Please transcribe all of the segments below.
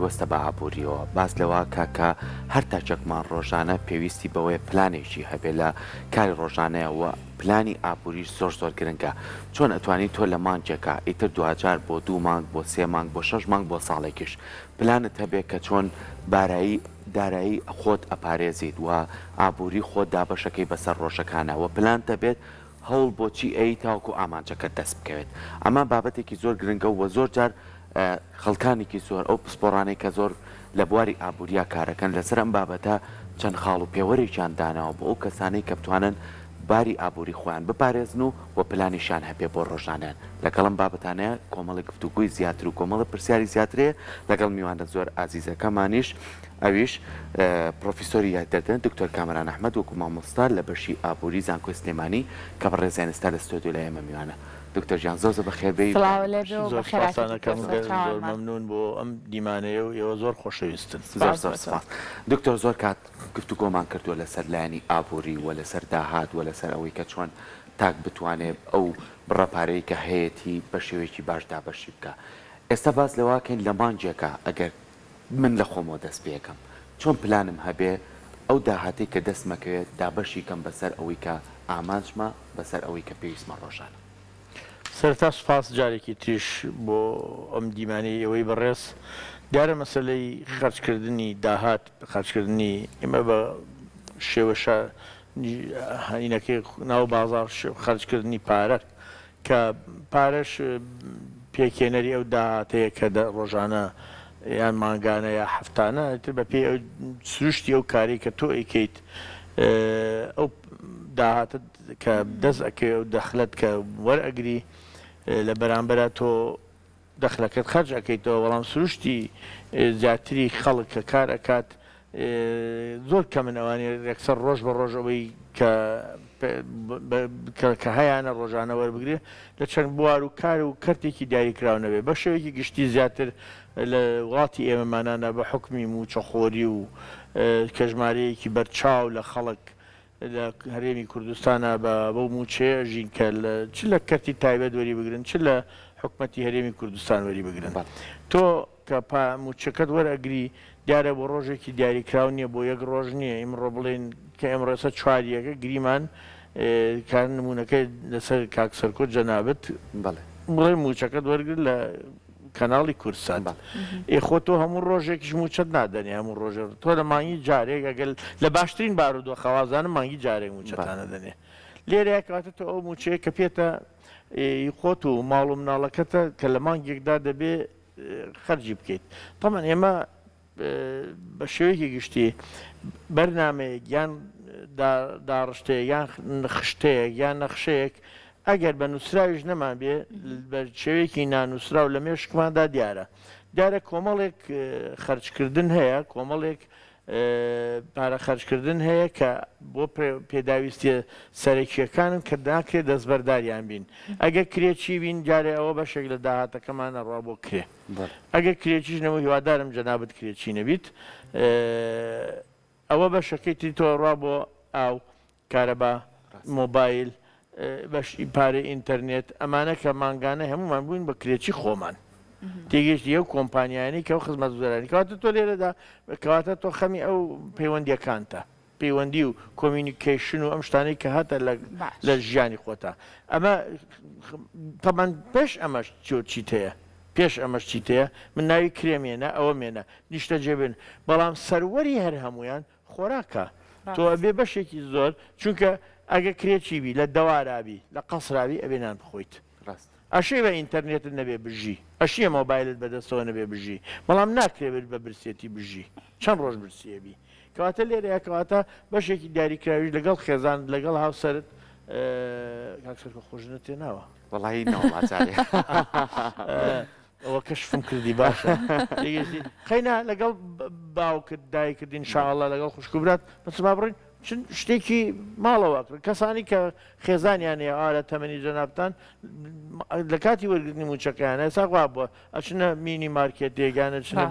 مەبەستە بە ئابوووریەوە باز لەوە کە هەر تاچەکمان ڕۆژانە پێویستی بەوەی پلانێکی هەبێت لە کاری ڕۆژانەیەوە پلانی ئابووریش زۆر گرنگە چۆن ئەتوانی تۆ لە مانجێکە ئیتر دوجار بۆ 2 مانگ بۆ 3 مانگ بۆ 6 مانگ بۆ ساڵێکیش پلانت هەبێت کە چۆن دارایی خۆت ئەپارێزیت و ئابووری خۆت دابەشەکەی بەسەر ڕۆژەکانەوە پلان دەبێت هەوڵ بۆچی ئەی تاوکو ئامانجەکە دەست بکەوێت ئەمە بابەتێکی زۆر گرنگە و زۆر جار خەڵکانێکی زۆر ئەو پسپۆڕانەی کە زۆر لە بواری ئابووریا کارەکەن لەسەر ئەم بابەتە چەند خاڵ و پێوەرێکیان داناوە بۆ ئەو کەسانەی کە بتوانن باری ئابووری خۆیان بپارێزن و پلانیشان هەبێ بۆ ڕۆژانیان لەگەڵم بابەتانەیە کۆمەڵی گفتوگوی زیاتر و کۆمەڵە پرسیاری زیاترەیە لەگەڵ میوانە زۆر ئازیزەکەمانیش ئەویش پرۆفیسۆری یاددەردن دکتۆر کامران ئەحمەد وەکو مامۆستا لە بەشی ئابووری زانکۆی سلێمانی کە بەڕێز زانستا لە ستۆدیۆ لە ئێمە میوانە دکتۆر جیان زۆر بەخێربێی زۆر مەمنون بۆ ئەم دیمانەیە و ئێوە زۆر خۆشەویستن زۆر سپاس دکتۆر زۆر کات گفتوگۆمان کردووە لەسەر لایەنی ئابووری و لەسەر داهات و لەسەر ئەوەی کە چۆن تاک بتوانێت ئەو بڕەپارەی کە هەیەی بە شێوەیەکی باش دابەشی بکە ئێستا باز لەواکەین لە مانجێکە ئەگەر من لە خۆمەوە دەست پێەکەم چۆن پلانم هەبێ ئەو داهاتی کە دەستمەکەوێت دابەشی کەم بەسەر ئەوەی کە ئامانجمە بەسەر ئەوەی کە پێویستمە ڕۆژانە سەرتا سوپاس جارێکی تریش بۆ ئەم دیمانی ئەوەی بەڕێز دیارە مەسلەی خەرجکردنی داهات خەرجکردنی ئێمە بە شێوەشە هەینەکەی ناو بازار خەرجکردنی پارە کە پارەش پێکێنەری ئەو داهاتەیە کە ڕۆژانە یان ماگانە یا هەفتانە تر بە پێی سروشتی ئەو کاری کە تۆ ئەیکەیت ئەو داهاتە کە دەست ئەەکەی و دەخلت کە وەرئەگری لە بەرامبەر تۆ دەخلەکەت خەرج ئەەکەیتەوە بەڵام سروشتی زیاتری خەڵک کە کار ئەکات زۆر کە من ئەوانی یەکسەر ڕۆژ بە ڕۆژەوەی کە هەیەە ڕۆژانە وەربگرێ لە چەند بوار و کار و کەرتێکی دیاریکراونەوێ بە شێوەیەکی گشتی زیاتر لە وڵاتی ئێمەمانانە بە حکمی موچەخۆری و کەژمارەیەکی بەرچاو لە خەڵک لە هەرێمی کوردستانە بە موچەیە ژین کە چ لە کەرتی تایبەت وەری بگرن چ لە حکومەتی هەرێمی کوردستان وەری بگرن تۆ کە موچەکەت وەرئەگری دیارە بۆ ڕۆژێکی دیاریکرااو نییە بۆ یەک ڕۆژ نییە ئیمڕۆ بڵێن کە ئەمڕێسە چواریەکە گریمان کار نمونونەکەی لەسەر کاکسەرکۆت جەنابەت بڵێ موچەکەت وەرگر لە کەناڵی کورسان ئێخۆ تۆ هەموو ڕۆژێکیش موچەت نادەنێ هەموو ڕۆژە تۆ لە مانگی جارێک ئەگەل لە باشترین بارودۆ خەوازانە مانگی جارێک موچەتانە دەنێ لێرە کاتە تۆ ئەو موچەیە کە پێتە خۆت و ماڵ و مناڵەکەتە کە لە مانگێکدا دەبێ خەرجی بکەیت تەمان ئێمە بە شێوەیەکی گشتی بەرنامەیەک یان داڕشتەیە یان خشتەیەک یان نەخشەیەک ئەگەر بە نووسراویش نەمان بێ بە شێوەیەکی نانووسرا و لە مێشکماندا دیارە کۆمەڵێک خەرجکردن هەیە کۆمەڵێک پارە خەرجکردن هەیە کە بۆ پێداویستیە سەرەکیەکانن کە ناکرێت دەستبەرداریان بین ئەگە کرێکی بین جارێ ئەوە بەشێک لە داهاتەکەمانە ڕوا بۆ کرێ ئەگە کرێکیش نەوە هیوادارم جەنابەت کرێکی نەبیت ئەوە بەشەکەیتی تۆ ڕوا بۆ ئاو کارەبا مۆبایل بەشی پارەی ئینتەرنێت ئەمانە کە ماگانە هەمومان بووین بە کرێکی خۆمان تێگەشتی ئەو کۆمپانیانی کە ئەو خزمەت گوزارانی کەواتە تۆ لێرەدا کەواتە تۆ خەمی ئەو پەیوەندیەکانتە پەیوەندی و کۆمیونیکیشن و ئەم شتانەی کە هاتە لە ژیانی خۆتە ئەمە تەمان پێش ئەمەش چیت هەیە پێش ئەمەش چیت هەیە من ناوی کرێمێنە ئەوە مێنە نیشتە جێبن بەڵام سەروەری هەر هەمویان خۆراکە تۆ ئەبێ بەشێکی زۆر چونکە ئەگە کرێکی بی لە دەوارابی لە قەسراوی ئەبێنان بخۆیت ئەشێ بە ئینتەرنێتت نەبێ بژی ئەشیە مۆبایلت بەدەستەوە نەبێ بژی بەڵام ناکرێت بە برسێتی بژی چەند ڕۆژ برسێبی کەواتە لێرەیە کەواتە بەشێکی دیاریکراوی لەگەڵ خێزان لەگەڵ هاوسەرت کاکسەرکە خۆشنە تێناوە وەڵی ناوڵاتارێ ئەوە کەشفم کردی باشە خەینا لەگەڵ باوکرد دایکردین شاءڵە لەگەڵ خوشکبرات بەسما بڕین چون شتێکی ماڵەوە کەسانی کە خێزانیانەیە ئالە تەمەنی جەنابتان لە کاتی وەرگرتنی موچەکەیانە ساغوا بووە ئەچنە مینی مارکێتێکیانە چنە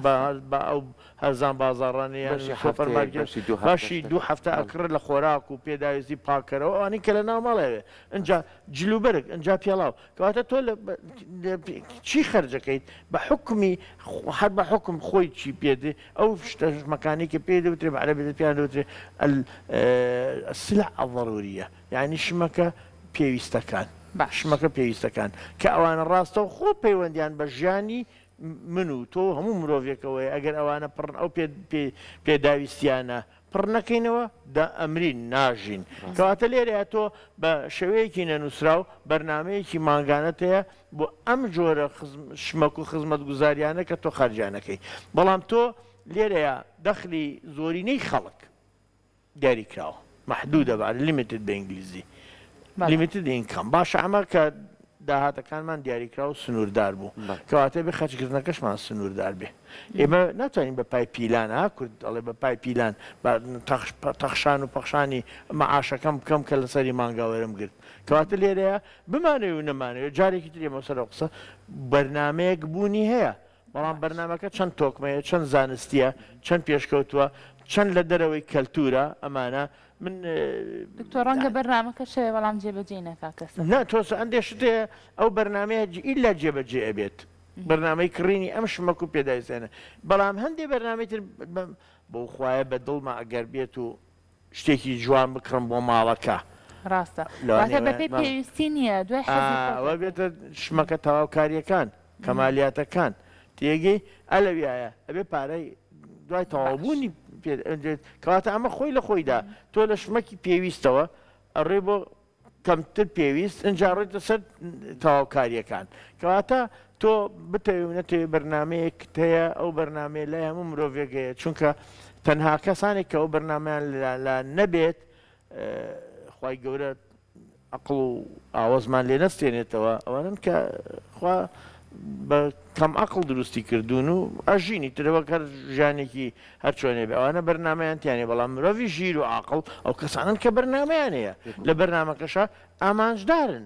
بە ئەو هەرزان بازاڕانیان سۆفەر مارکێت باشی 2 هەفتە ئەکڕ لە خۆراک و پێداویستی پاکەرەوە ئەوانەی کە لە ناومەڵەوێ ئەجا جلوبەرگ ئەجا پێڵاو کەواتە تۆ چی خەرجەکەیت بە حکمی هەر بە حکم خۆی چی پێدێ ئەو مەکانی کە پێ دەوترێ بە عەرەبی پێیان دەوترێ السلع الضرورية يعني شمەکە پێویستەکان شمەکە پێویستەکان کە ئەوانە ڕاستەوە خۆ پەیوەندیان بە ژیانی من و تۆ هەموو مرۆڤێکەوەی ئەگەر ئەوانە پڕن ئەو پێداویستیانە پڕ نەکەینەوە ئەمرین ناژین کەواتە لێرەیە تۆ بە شێوەیەکی نەنووسراو بەرنمەیەکی ماگانەت هەیە بۆ ئەم جۆرە شمەک و خزمەت گوزاریانە کە تۆ خەرجیانەکەی بەڵام تۆ لێرەیە دەخلی زۆرینەی خەڵک دیاری کراوە محدودە بە لیمیتد بە ئینگلیزی لیمیتد ئینکەم باشە ئەمە کە داهاتەکانمان دیاریکرا و سنووردار بوو کەواتە بێ خەچکردنەکەشمان سنووردار بێ ئێمە ناتوانین بە پای پیلان کورد دەڵێ بە پای پیلان تەخشان و پەخشانی مەعاشەکەم بکەم کە لەسەری مانگاوەرم گرت کەواتە لێرەیە بمانەوێ و نەمانەوێت جارێکی تر ئێمە سەر قسە بەرنمەیەک بوونی هەیە بەڵام بەرنمەکە چەند تۆکمەیە چەند زانستیە چەند پێشکەوتووە چەند لە دەرەوەی کەلتورە ئەمانە من دکتۆر ڕەنگە بەرنامەکە شەوێ بەڵام جێبەجێ نەکا کەس نا تۆس ئەندێشتەیە ئەو بەرنمەیە ئیلا جێبەجێ ئەبێت بەرنمەی کڕینی ئەم شمەک و پێداویستێنە بەڵام هەندێک بەرنمەی تر بەو خوایە بە دڵمە ئەگەر بێت و شتێکی جوان بکڕم بۆ ماڵەکە ڕاستە بەپێی پێویستی نییە دوای ئەوە بێتە شمەکە تەواوکاریەکان کەمالیاتەکان تێگەی ئەلەویایە ئەبێ پارەی دوای تەواوبوونی کەواتە ئەمە خۆی لە خۆیدا تۆ لە شمەکی پێویستەوە ئەڕێ بۆ کەمتر پێویست ئەجا ڕێتە سەر تەواوکاریەکان کەواتە تۆ بتەوێ نەتەوێ بەرنمەیەک هەیە ئەو بەرنمەیە لای هەموو مرۆڤێکەیە چونکە تەنها کەسانێک کە ئەو بەرنمەیان لە نەبێت خوای گەورە عەقڵ و ئاوەزمان لێ نەستێنێتەوە ئەوانن کە خوا بە کەم عەقڵ دروستی کردوون و ئەژینی ترەوە کە ژیانێکی هەر چۆنێ بێ ئەوانە بەرنمەیان تیانێ بەڵام مرۆڤی ژیر و عاقڵ ئەو کەسانن کە بەرنمەیان هەیە لە بەرنمەکەشە ئامانجدارن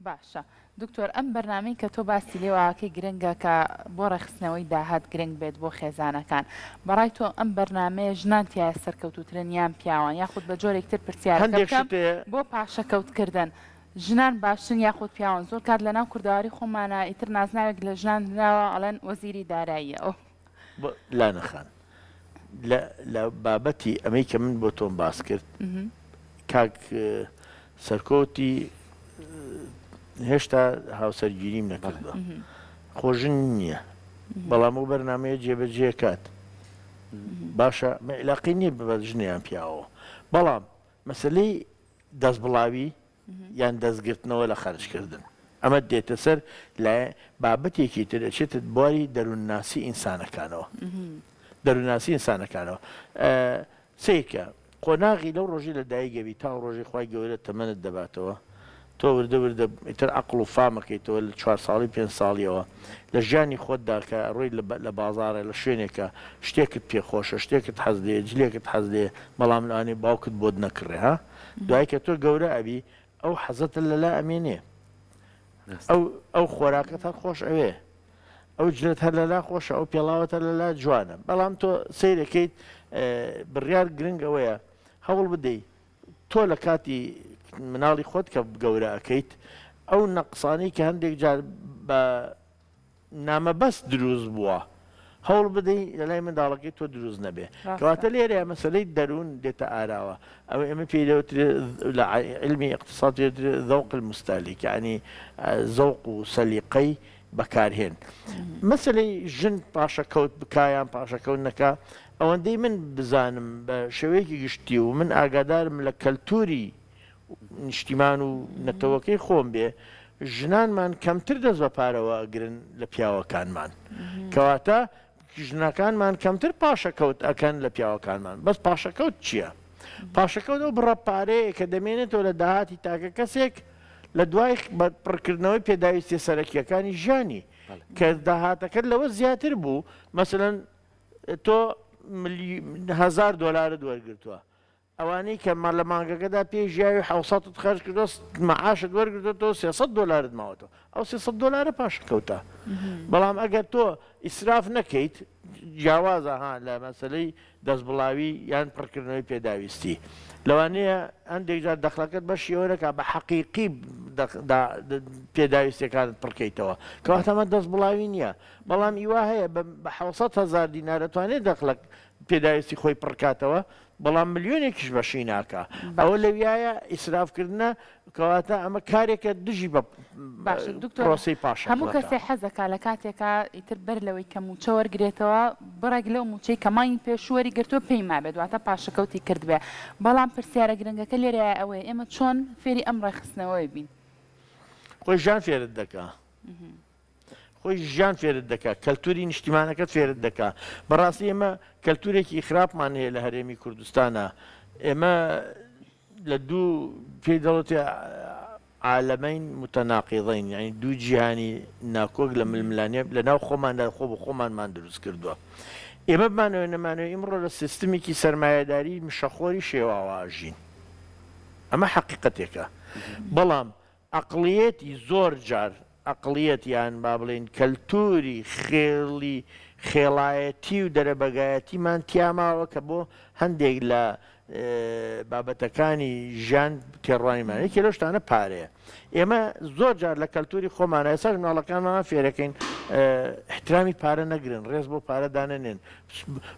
باشە دکتۆر ئەم بەرنامەی کە تۆ باسی لێواکەی گرنگە کە بۆ ڕێخستنەوەی داهات گرنگ بێت بۆ خێزانەکان بەڕای تۆ ئەم بەرنمەیە ژنان تیا سەرکەوتوترن یان پیاوان یاخود بە جۆرێکتر پرسیارەکەم بۆ پاشەکەوتکردن ژنان باشن یاخود پیاوان زۆر کات لە ناو کورداواری خۆمانە ئیتر نازناوێک لە ژنان ناوە ئەڵەن وەزیری داراییە ئەو لا نەخان لە بابەتی ئەمەی کە من بۆ تۆم باس کرد کاک سەرکۆتی هێشتا هاوسەرگیریم نەکردووە خۆژن نییە بەڵام ئەو بەرنمەیە جێبەجێ کات باشە علاقی نییە بە ژنیان پیاوەوە بەڵام مەسلەی دەست بڵاوی یان دەستگرتنەوە لە خەرجکردن ئەمە دێتە سەر لای بابەتێکی تر دەچێتت بواری دەروونناسی ئینسانەکانەوە دەروونناسی ئینسانەکانەوە سێکە قۆناغی لەو ڕۆژی لە دایکەوی تا ڕۆژی خوای گەورە تەمەنت دەباتەوە تۆ وردە وردە ئیتر عەقڵ و فامەکەیتەوە لە 4 ساڵی 5 ساڵیەوە لە ژیانی خۆتدا کە ڕۆی لە بازارە لە شوێنێکە شتێکت پێخۆشە شتێکت حەز لێ جلێکت حەز لێ بەڵام لەوانێ باوکت بۆت نەکڕێ ها دوای کە تۆ گەورە ئەبی ئەو حەزەتە لەلا ئەمێنێ ئەو خۆراکەت هەر خۆش ئەوێ ئەو جلێت هەر لەلا خۆشە ئەو پێڵاوەتە لەلا جوانە بەڵام تۆ سیرەکەیت بڕیار گرنگ ئەوەیە هەوڵ بدەیت تۆ لە کاتی مناڵی خۆت کە گەورە ئەەکەیت ئەو نەقسانی کە هەندێک جار بە نامەبەست دروست بووە هەوڵ بدەی لە لای منداڵەکەی تۆ دروست نەبێ کەواتە لێرە مەسلەی دەروون دێتە ئاراوە ئەوە ئێمە پێدەوترێ لە علمی اقتصاد ذوق المستهلك یعنی زەوق و سەلیقەی بەکارهێن مەسلەی ژن پاشەکەوت بکایان پاشەکەوت نەکا ئەوەندەی من بزانم بە شێوەیەکی گشتی و من ئاگادارم لە کەلتوری نیشتیمان و نەتەوەکەی خۆم بێ ژنانمان کەمتر دەست بە پارەوە ئەگرن لە پیاوەکانمان کەواتە ژنەکانمان کەمتر پاشەکەوت ئەکەن لە پیاوەکانمان بەس پاشەکەوت چییە؟ پاشەکەوت ئەو بڕە پارەیە کە دەمێنێتەوە لە داهاتی تاکە کەسێک لە دوای پڕکردنەوەی پێداویستی سەرەکیەکانی ژیانی کە داهاتەکەت لەوە زیاتر بوو مەسەلەن تۆ $1000 وەرگرتووە ئەوانەی کە لە مانگەکەدا پێی ژیاوی 600 خەرج کردۆ مەعاشت وەرگرتەوە 300 دلارت ماوەتەوە ئەو 300 دلارە پاش کەوتە بەڵام ئەگەر تۆ ئیسراف نەکەیت جیاوازە ها لە مەسلەی دەستبڵاوی یان پڕکردنەوەی پێداویستی لەوانەیە هەندێک جار دەخلەکەت بە شێوەیەکە بە حەقیقی پێداویستەکانت پڕکەیتەوە کەواتە ئەمە دەست بڵاوی نییە بەڵام ئیوا هەیە بە 600,000 دینار دەتوانێت دەخلک پێداویستی خۆی پڕکاتەوە بەڵام ملیۆنێکیش بەشی ناکە ئەوە لەویایە ئیسرافکردنە کەواتە ئەمە کارێکە دژی بە پرۆسی پاش هەموو کەسێ حەزەکە لە کاتێکە ئیتر بەر لەوەی کە موچە وەرگێتەوە بڕێک لەو موچەی کەمانی پێشوەری گرتووە پێی ما بێت دواتە پاشەکەوتی کردبێ بەڵام پرسیارە گرنگەکە لێرەیە ئەوەیە ئێمە چۆن فێری ئەم ڕێخستنەوەی بین خۆی ژیان فێرت دەکا خۆی ژیان فێرت دەکات کەلتوری نیشتیمانەکەت فێرت دەکات بەڕاستی ئێمە کەلتورێکی خراپمان هەیە لە هەرێمی کوردستانە ئێمە لە دوو پێی دەڵێت عالەمەین متەناقیضین یعنی دوو جیهانی ناکۆک لە ململانێ لە ناو خۆماندا خۆ بە خۆمانمان دروست کردووە ئێمە بمانەوە نەمانەوە ئیمڕۆ لە سیستمێکی سەرمایەداری مشەخۆری شێواواژین ئەمە حەقیقەتێکە بەڵام عەقڵیەتی زۆر جار عەقڵیەتیان با بڵێن کەلتوری خێڵی خێڵایەتی و دەرەبەگایەتیمان تیاماوە کە بۆ هەندێک لە بابەتەکانی ژیان تێڕوانیمان یەکێ لەو شتانە پارەیە ئێمە زۆر جار لە کەلتوری خۆمانە ئێستا مناڵەکانمان فێرەکەین احترامی پارە نەگرن ڕێز بۆ پارە دانەنێن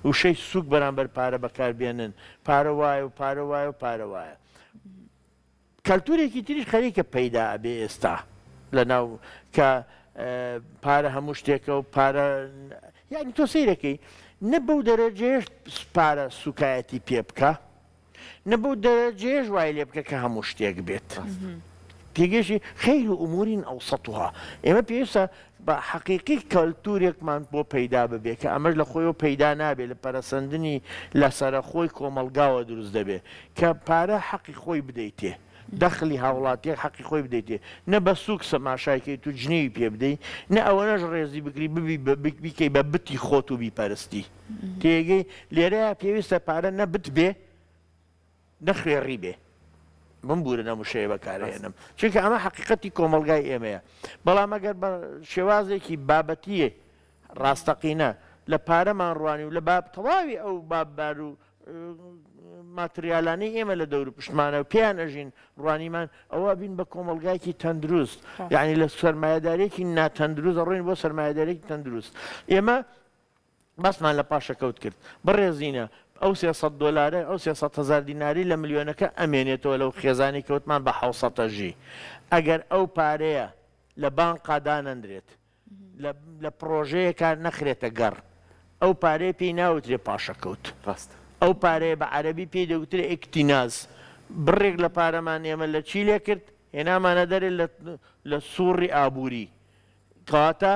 وشەی سووک بەرامبەر پارە بەکاربێنن پارە وایە و پارە وایە و پارە وایە کەلتورێکی تریش خەریکە پەیدا ئەبێ ئێستا لەناو کە پارە هەموو شتێکە و پارە یعنی تۆ سیرەکەی نە بەو دەرەجێش پارە سوکایەتی پێ بکە نە بەو دەرەجێش وای لێ بکە کە هەموو شتێک بێت تێگەشی خەیر و ئومورین ئەوسەتوها ئێمە پێویستە بە حەقیقی کەلتورێکمان بۆ پەیدا ببێ کە ئەمەش لە خۆیەوە پەیدا نابێت لە پەرەسەندنی لەسەرە خۆی کۆمەلگاوە دروست دەبێت کە پارە حەقی خۆی بدەیتێ دەخلی هاوڵاتیەک حەقی خۆی بدەیتێ نە بە سووک سەماشایکەیت و جنێوی پێ بدەیت نە ئەوەنەش ڕێزی بکری بیکەی بە بتی خۆت و بیپەرستی تێگەی لێرەیە پێویستە پارە نە بت بێ نەخوێڕی بێ من بورە نەموشەیە بەکارهێنم چونکە ئەمە حەقیقەتی کۆمەلگای ئێمەیە بەڵام ئەگەر بە شێوازێکی بابەتیە ڕاستەقینە لە پارەمان ڕوانی و لە تەواوی ئەو باببار و ماتریالانەی ئێمە لە دەور پشتمانە و پێیان ئەژین ڕوانیمان ئەوە بین بە کۆمەلگایکی تەندروست یعنی لە سەرمایهدارێکی ناتەندروست ڕۆین بۆ سەرمایهدارێکی تەندروست ئێمە باسمان لە پاشەکەوت کرد بەڕێزینە ئەو 300 دلارە ئەو 300,000 دیناری لە ملیۆنەکە ئەمێنێتەوە لەو خێزانی کەوتمان بە 600ژی ئەگەر ئەو پارەیە لە بانقا دانەندرێت لە پرۆژەیەکە نەخرێتە گەڕ ئەو پارەیە پێی ناوترێ پاشەکەوت ڕاست ئەو پارەیە بە عەرەبی پێی دەوترێ ئیکتیناز بڕێک لە پارەمان ئێمە لە چی لێ کرد هێنامانە دەرێت لە سووڕی ئابووری کەواتە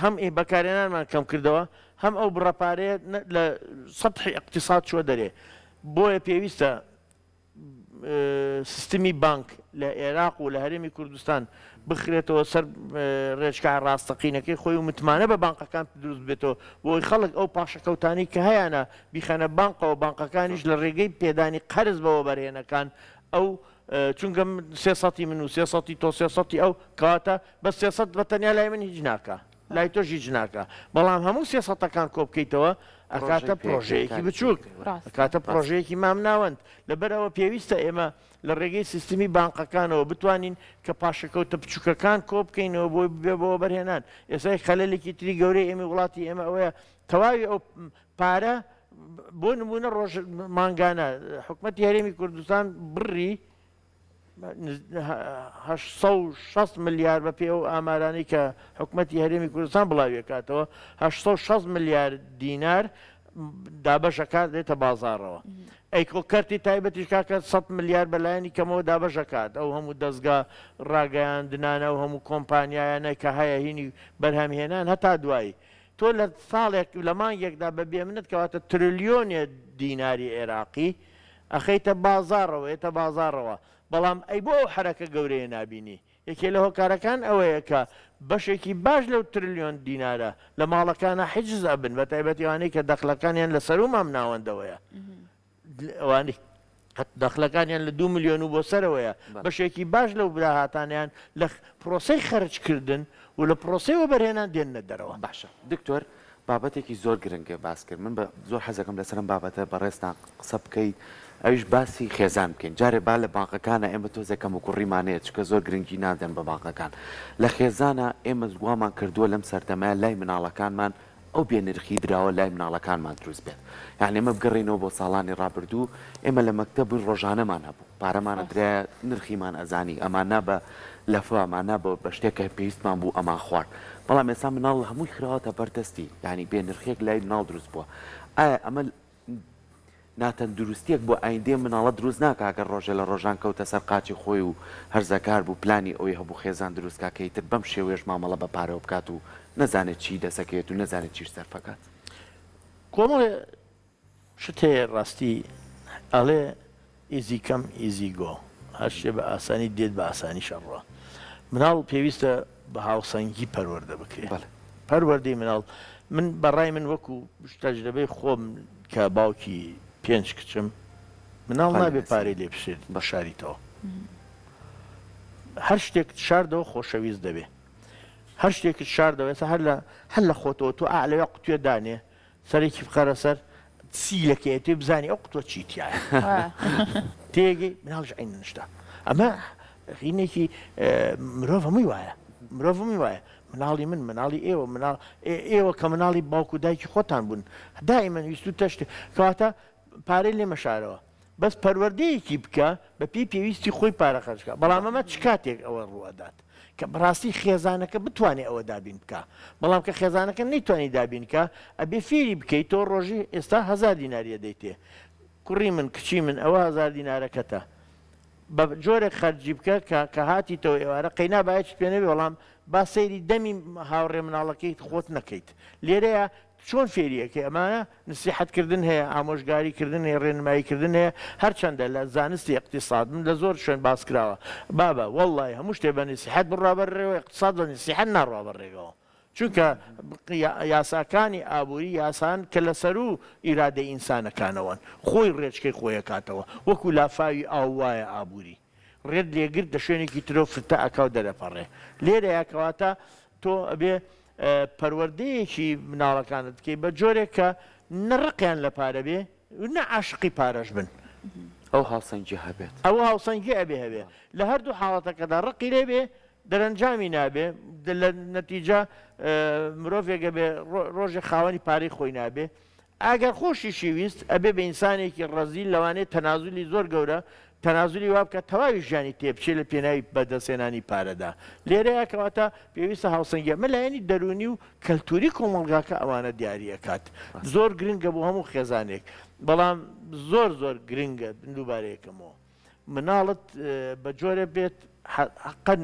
هەم بەکارهێنانمان کەم کردەوە هەم ئەو بڕەپارەیە لە سەطحی اقتصاد چوە دەرێ بۆیە پێویستە سیستمی بانک لە عێراق و لە هەرێمی کوردستان بخرێتەوە سەر ڕێژگای ڕاستەقینەکەی خۆی و متمانە بە بانقەکان دروست بێتەوە بۆی خەڵک ئەو پاشەکەوتانی کە هەیەە بیخەنە بانقەوە بانقەکانیش لە ڕێگەی پێدانی قەرز بەوە بەرهێنەکان ئەو چونکە 300 من و 300 تۆ 300 ئەو کەواتە بە 300 بە تەنیا لای من هیچ ناکە لای تۆش هیچ ناکە بەڵام هەموو 300ەکان کۆ بکەیتەوە ئەکاتە پرۆژەیەکی بچووک ئەکاتە پرۆژەیەکی مام ناوەند لەبەرەوە پێویستە ئێمە لە ڕێگەی سیستمی بانقەکانەوە بتوانین کە پاشەکەوتە بچووکەکان کۆ بکەینەوە بۆی بێ بەوە بەرهێنان ئێستا خەلەلێکی تری گەورەی ئێمە وڵاتی ئێمە ئەوەیە تەواوی ئەو پارە بۆ نمونە ڕۆژ مانگانە حکومەتی هەرێمی کوردستان بڕی 860 ملیار بە پێ و ئامارانەی کە حکومەتی هەرێمی کوردستان بڵاویەکاتەوە 860 ملیار دینار دابەشەکات دێتە بازارەوە ئەیکۆکەرتی تایبەتیش کاکە 100 ملیار بەلایەنی کەمەوە دابەشەکات ئەو هەموو دەستگا ڕاگەیاندنانە و هەموو کۆمپانیایانە کە هەیە هینی بەرهەمهێنان هەتا دوایی تۆ لە ساڵێک لە مانگێکدا بە بێمنت کەواتە تریلیۆنێ دیناری عێراقی ئەخەیتە بازارەوە ئێتە بازارەوە بەڵام ئەی بۆ ئەو حرەکە گەورەیە نبینی یەکێ لە هۆکارەکان ئەوەیە کە بەشێکی باش لەو تریلیۆن دینارە لە ماڵەکانە حیجز ئەبن بە تایبەتیوانەی کە دەخلەکانیان لەسەر و مام ناوەندەوەیە ئەوانەی دەخلەکانیان لە 2 میلیۆن و بۆ سەرەوەیە بەشێکی باش لەو براهاتانیان لە پرۆسی خەرجکردن و لە پرۆسیەوە بەرهێنان دێنە دەرەوە. باشە دکتۆر بابەتێکی زۆر گرنگە باس کرد من زۆر حەزەکەم لەسەرم بابەتە بەڕێستان قسە بکەیت ئەویش باسی خێزان بکەین جارێ با لە بانقەکانە ئێمە تۆزەکەم و کوڕیمانەیە چکە زۆر گرنگی نادەن بە بانقەکان لە خێزانە ئێمە زگوامان کردووە لەم سەردەمایە لای مناڵەکانمان ئەو بێنرخی دراوە لای مناڵەکانمان دروست بێت یعنی ئێمە بگەڕێنەوە بۆ ساڵانی ڕابردوو ئێمە لە مەکتەب بووین ڕۆژانەمان هەبوو پارەمانە درایە نرخیمان ئەزانی ئەمانە بە لەفەمانە بە شتێکە پێویستمان بوو ئەمان خوارد بەڵام ئێستا مناڵ هەمووی خراوەتە بەردەستی یعنی بێنرخێک لای مناڵ دروست بووە ئایا ئەمە ناتەن دروستیەک بۆ ئایندێ مناڵە دروست ناکە ئەگەر ڕۆژە لە ڕۆژان کەوتە سەر قاچی خۆی و هەرزەکار بوو پلانی ئەوی هەبوو خێزان دروستکەکەیتر بەم شێوێش مامەڵە بە پارەوە بکات و نەزانێت چی دەسەکەوێت و نەزانێت چیش سەرفەکات کۆمەڵێ شت هەیە ڕاستی ئەڵێ ئیزی کەم ئیزی گۆ هەر شتێ بە ئاسانی دێت بە ئاسانی شەڕڕە مناڵ پێویستە بە هاوسەنگی پەروەردە بکرێت پەروەردەی مناڵ من بەڕای من وەکو تەجربەی خۆم کە باوکی 5 کچم مناڵ نابێ پارەی لێ بشێت بە شاریتەوە هەر شتێک شاردەوە خۆشەویست دەبێ هەر شتێکت شاردەوێت هەر لە خۆتەوە تۆ ئالەوێ قوتوێ دانێ سەرێکی بخەرە سەر سیلەکەی توێ بزانانی ئەو قوتۆ چیتیایە تێگەی مناڵش عین نشتا ئەمە خینێکی مرۆڤ هەمووی وایە مرۆڤ هەمووی وایە مناڵی من مناڵی ئێوە ئێوە کە مناڵی باوکو دایکی خۆتان بوون دائیمەن ویست و تەشت کەواتە پارەی لێ مەشارەوە بەس پەروەردەیەکی بکە بە پێویستی خۆی پارە خەرجکە بەڵام ئەمە چ کاتێک ئەوە ڕوەدات کە بڕاستی خێزانەکە بتوانێت ئەوە دابین بکە بەڵام کە خێزانەکە نەیتوانی دابینکە ئەبێ فێری بکەیت تۆ ڕۆژی ئێستا 1000 دیناریە دەیتێ کوڕی من کچی من ئەوە 1000 دینارەکەتە بە جۆرێک خەرجی بکە کە هاتیتەوە ئێوارە قەینا باەت پێنەوێ بەڵام با سەیری دەمی هاوڕێ مناڵەکەیت خۆت نەکەیت لێرەیە چۆن فێریەکە ئەمانە نسیحەتکردن هەیە ئامۆژگاریکردن هەیە ڕێنماییکردن هەیە هەرچەندە لە زانستی اقتصاد من لە زۆر شوێن باس کراوە بابە وەڵڵی هەموو شتێ بە نسیحەت بڕابەرڕێەوە اقتصاد بە نسیحەت ناڕابەرڕێگەوە چونکە یاساکانی ئابووری یاسان کە لەسەر و ئیرادەی ئینسانەکانەوەن خۆی ڕێچکەی خۆیەکاتەوە وەکو لافاوی ئاوایە ئابووری ڕێت لێگرت لە شوێنێکی ترۆ فرتە ئەکاو دەرەپەڕێ لێرەیە کەواتە تۆ ئەبێ پەروەردەیەکی مناڵەکانت بکەی بە جۆرێک کە نەڕقیان لە پارە بێ نە عاشقی پارەش بن ئەو هاوسەنگی هەبێت ئەوە هاوسەنگی ئەبێ هەبێ لە هەردوو حاڵەتەکەدا ڕقی لێ بێ دەرەنجامی نابێ لە نەتیجە مرۆڤێکە بێ ڕۆژێ خاوەنی پارەی خۆی نابێ ئەگەر خۆشیشی ویست ئەبێ بە ئینسانێکی ڕەزیل لەوانێت تەنازولی زۆر گەورە تەنازولی وا بکە تەواوی ژیانی تێبچێت لە پێناوی بەدەستێنانی پارەدا لێرەیە کەواتە پێویستە هاوسەنگە مەلایەنی دەرونی و کەلتوری کۆمەڵگاکە ئەوانە دیاریەکات زۆر گرنگە بۆ هەموو خێزانێک بەڵام زۆر گرنگە دووبارەیەکەمەوە مناڵت بە جۆرە بێت حەقەن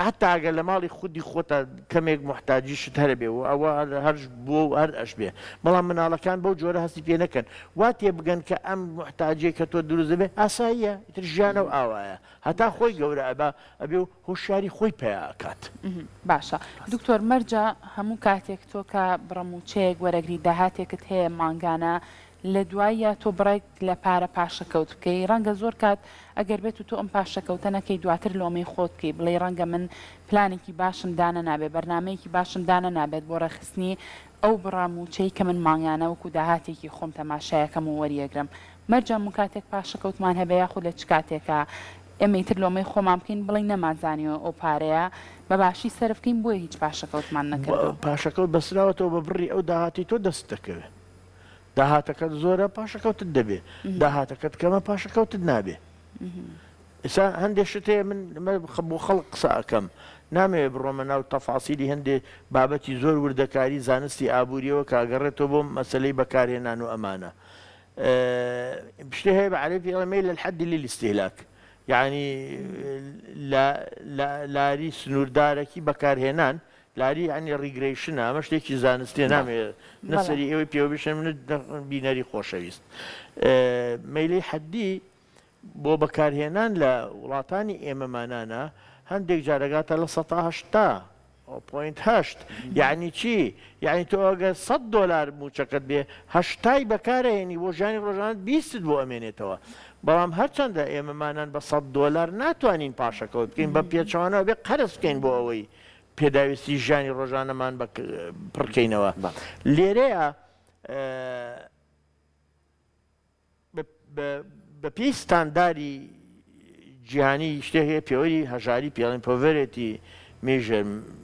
حتا ئەگەر لە ماڵی خودی خۆتە کەمێک محتاجیشت هەرە بێ و ئەوە هەرش بۆ هەر ئەش بێ بەڵام مناڵەکان بەو جۆرە هەستی پێ نەکەن وا تێ بگەن کە ئەم محتاجەیە کە تۆ دروست دەبێ ئاساییە ئیتر ژیانە و ئاوایە هەتا خۆی گەورە ئەبێ و هۆشیاری خۆی پێیاکات باشە دکتۆر مەرجە هەموو کاتێک تۆ کە بڕەموچەیەک وەرەگری داهاتێکت هەیە مانگانە لە دوایە تۆ بڕێک لە پارە پاشەکەوت بکەی ڕەنگە زۆر کات ئەگەر بێت و تۆ ئەم پاشەکەوتە نەکەی دواتر لۆمەی خۆت بکەی بڵێ ڕەنگە من پلانێکی باشم دانە نابێت بەرنمەیەکی باشم دانە نابێت بۆ ڕێخستنی ئەو بڕاموچەی کە من مانگانە وەکو داهاتێکی خۆم تەماشایەکەم و وەریەگرم مەرجە و کاتێک پاشەکەوتمان هەبێ یاخود لە چ کاتێکە ئێمەیتر لۆمەی خۆمان بکەین بڵێ نەمازانیەوە ئەو پارەیە بە باشی سەرفکەین بۆیە هیچ پاشەکەوتمان نەکردەوە پاشەکەوت بەسراوەتەوە بە بڕی ئەو داهاتی تۆ دەست دەکەوێت داهاتەکەت زۆرە پاشەکەوتت دەبێ داهاتەکەت کەمە پاشەکەوتت نابێ ئێستا هەندێک شتەیە من بۆ خەڵک قسە ئەەکەم نامەوێت بڕۆمە ناو تەفاسیلی هەندێک بابەتی زۆر وردەکاری زانستی ئابوووریەوە کاگەڕێتەوە بۆ مەسلەی بەکارهێنان و ئەمانە شتێ هەیە بە عەرەبی ئەڵێ للحد للاستهلاك یعنی لاری سنووردارێکی بەکارهێنان لاری ینی ریگریشنە ئەمە شتێکی زانستی نامێت نەسەری ئێوەی پێوەبشە من بینەری خۆشەویست مەیلەی حەدی بۆ بەکارهێنان لە وڵاتانی ئێمەمانانە هەندێک جارەگاتە لە ١٨ 0.8 یعنی چی؟ یعنی تۆ ئەگە $100 موچەکەت بێ هەشتای بەکارهێنی بۆ ژیانی ڕۆژانت 20 بۆ ئەمێنێتەوە. بەڵام هەرچەندە ئێمەمانان بە $100 ناتوانین پاشەکەوت بکەین بە پێچەوانەوە بێ قەرز بکەین بۆ ئەوەی پێداویستی ژیانی ڕۆژانەمان پڕکەینەوە. لێرەیە بە پێی ستانداری جیهانی شتێک هەیە پێوەری هەژاری پێڵێن پۆڤەرێتی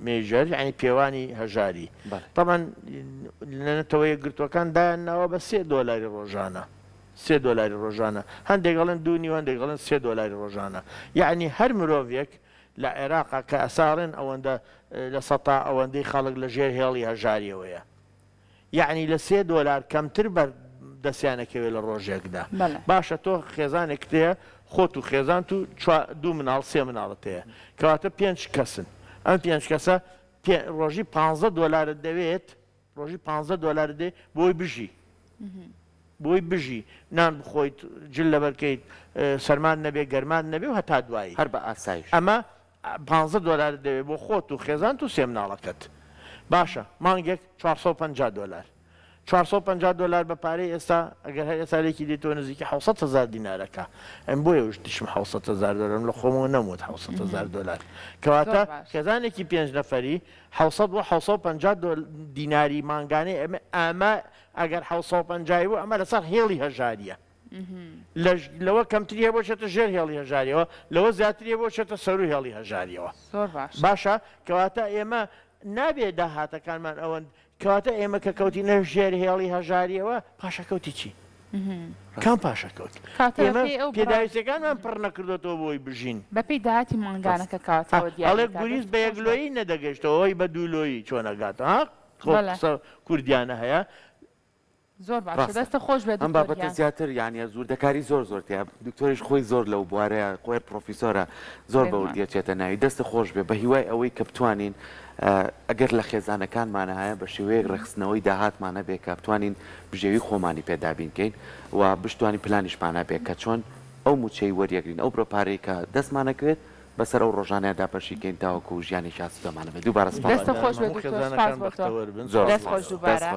مێژەر یعنی پێوانی هەژاری. تەمان لەنەتەوەی گرتوەکان دایانناوە بە $3 ڕۆژانە. $3 ڕۆژانە هەندێک گەڵن دوونی هەندێک گەڵن $3 ڕۆژانە. یعنی هەر مرۆڤێک لە عێراقا کە ئەساڕن ئەوەندە لە سەتا ئەوەندەی خەڵک لە ژێر هێڵی هەژاریەوەیە. یعنی لە $3 کەمتر بەر دەستیانەکەوێت لە ڕۆژێکدا. باشە تۆ خێزانێک تەیە خۆت و خێزان و 2 مناڵ 3 مناڵت هەیە کەواتە 5 کەسن. ئەم 5 کەسە ڕۆژی $15 دەوێت ڕۆژی $15 دێ بۆی بژی. بۆی بژی نان بخۆیت جل لەبەرکەیت سەرمان نەبێ گەرمان نەبێ و هەتا دوایی هەر بە ئاسایش ئەمە $15 دەوێت بۆ خۆت و خێزان و 3 مناڵەکەت. باشە مانگێک $450 $450 بە پارەی ئێستا ئەگەر هەر ئێسارێکی دێتەوە نزیکی $700,000 ئەم بۆیە وش دشم $700,000 لە خۆمەوە نەموت $700,000 کەواتە خێزانێکی 5 نەفەری $750 مانگانەی ئەمە ئەگەر 750 بوو ئەمە لەسەر هێڵی هەژاریە. لەوە کەمتریە بۆ چێتە ژێر هێڵی هەژاریەوە لەوە زیاتریە بۆ چێتە سەروو هێڵی هەژاریەوە. باشە کەواتە ئێمە نابێت داهاتەکانمان ئەوەن کەواتە ئێمە کە کەوتینە ژێر هێڵی هەژاریەوە پاشەکەوتی چی؟ کام پاشەکەوت ئێمە پێداویستەکانمان پڕ نەکردێتەوە بۆی بژین بەپی داهاتی مانگانەکە کاتەوە هەڵێک گوریز بە یەکلۆیی نەدەگەشتەوە ئەوی بە دوولۆیی چۆنەگاتە کوردیانە هەیە. زۆر باشە دەستە خۆش بێت ئەم بابەتە زیاتر یانە زوردەکاری زۆر تەیە دکتۆریش خۆی زۆر لەو بوارەیە خۆی پرۆفیسۆرە زۆر بەوردیەچێتە ناوی دەستە خۆش بێ بە هیوای ئەوەی کە بتوانین ئەگەر لە خێزانەکانمانە هەیە بە شێوەیەک ڕخستنەوەی داهاتمانە بێ کە بتوانین بژێوی خۆمانی پێدابینکەین و بشتوانی پلانیشمانە بێ کە چۆن ئەو موچەی وەریەگرین ئەو بڕۆپارەی کە دەستمانەکرێت بەسەر ئەو ڕۆژانەیە داپەشیکەین تاوەکو ژیانی شاسوودەمانە بێت. دووبارە دەستە خۆش بێت دکتۆر سپاس بۆ تۆ. دەست خۆش دووبارە.